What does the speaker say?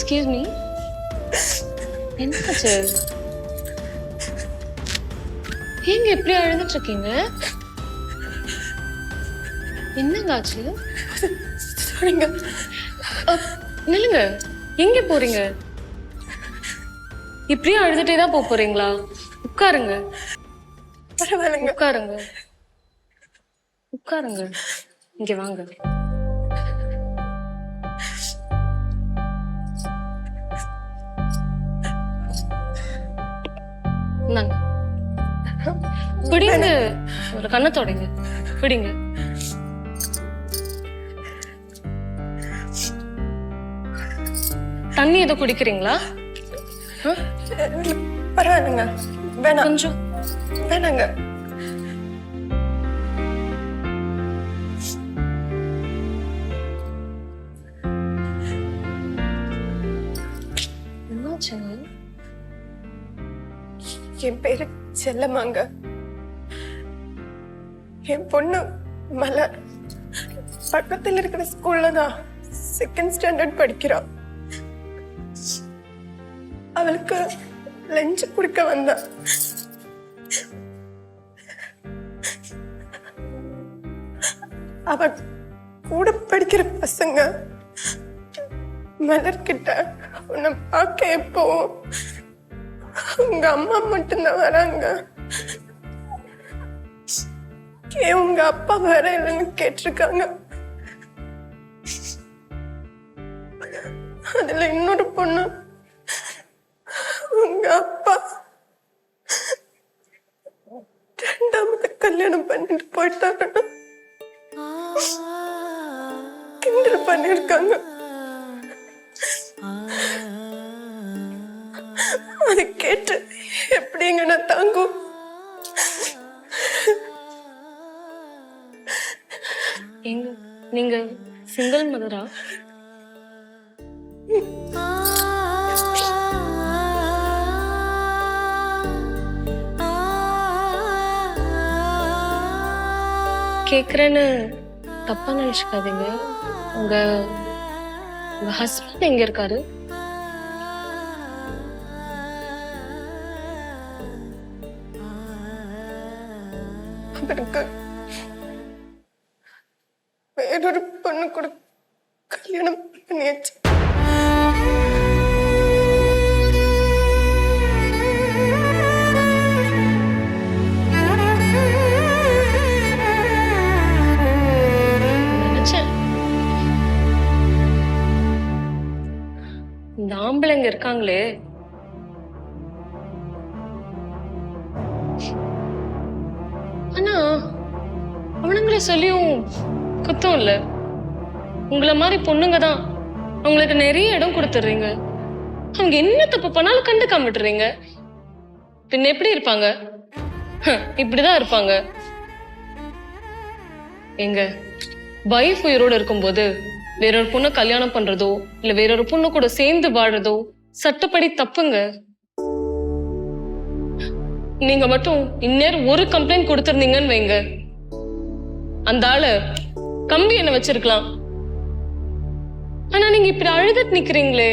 Excuse me, என்னாச்சு? ஏங்க எப்படி அழுதுட்டு இருக்கீங்க? என்னங்க ஆச்சு? சாரிங்க. நில்லுங்க, எங்க போறீங்க? இப்படியே அழுதுட்டே தான் போறீங்களா? உட்காருங்க. பரவாயில்லைங்க. உட்காருங்க, உட்காருங்க. இங்க வாங்க. இந்தாங்க. பிடிங்க, ஒரு கண்ணை தொடங்க. பிடிங்க. தண்ணி எதுவும் குடிக்கிறீங்களா? பரவாயில்லைங்க, வேணாம். கொஞ்சம் வேணாங்க. என்னாச்சுங்க? என் பேரு செல்லம்மாங்க. என் பொண்ணு மலர் பக்கத்துல இருக்கிற ஸ்கூல்ல தான் 2nd ஸ்டாண்டர்ட் படிக்கிறா. அவளுக்கு லஞ்ச் குடிக்க வந்தா. அவ கூட படிக்கிற பசங்க மலர்கிட்ட உன்னை பார்க்க எப்போ உங்க அம்மா மட்டும்தான் வராங்க, ஏன் உங்க அப்பா வர இல்லைன்னு கேட்டிருக்காங்க. அதுல இன்னொரு பொண்ணு உங்க அப்பா 2வது கல்யாணம் பண்ணிட்டு போயிட்டாங்க, கிண்டல் பண்ணிருக்காங்க. அதை கேட்டு எப்படிங்க நான் தாங்கும்? எங்க நீங்க சிங்கிள் மதரா? கேக்குறேன்னு தப்பா நினைச்சுக்காதீங்க. உங்க ஹஸ்பண்ட் எங்க இருக்காரு? அவருக்கு வேறொரு பொண்ணு கூட கல்யாணம் பண்ணியாச்சு. நினைச்சேன் இந்த ஆம்பளைங்க இருக்காங்களே, ஆனா அவனுங்களை சொல்லியும் குத்தம் இல்ல. உங்களை மாதிரி பொண்ணுங்க தான் அவங்களுக்கு நிறைய இடம் கொடுத்துடுறீங்க. அவங்க என்ன தப்பு பண்ணாலும் கண்டுக்காம விட்டுறீங்க. பின்ன எப்படி இருப்பாங்க? இப்படிதான் இருப்பாங்க. எங்க வைஃப் உயிரோட இருக்கும்போது வேறொரு பொண்ணை கல்யாணம் பண்றதோ இல்ல வேறொரு பொண்ணு கூட சேர்ந்து வாழறதோ சட்டப்படி தப்புங்க. நீங்க மட்டும் இந்நேரம் ஒரு கம்ப்ளைண்ட் கொடுத்திருந்தீங்கன்னு வைங்க, அந்த ஆளு கம்பி என்ன வச்சிருக்கலாம். ஆனா நீங்க இப்படி அழுதுட்டு நிக்கிறீங்களே,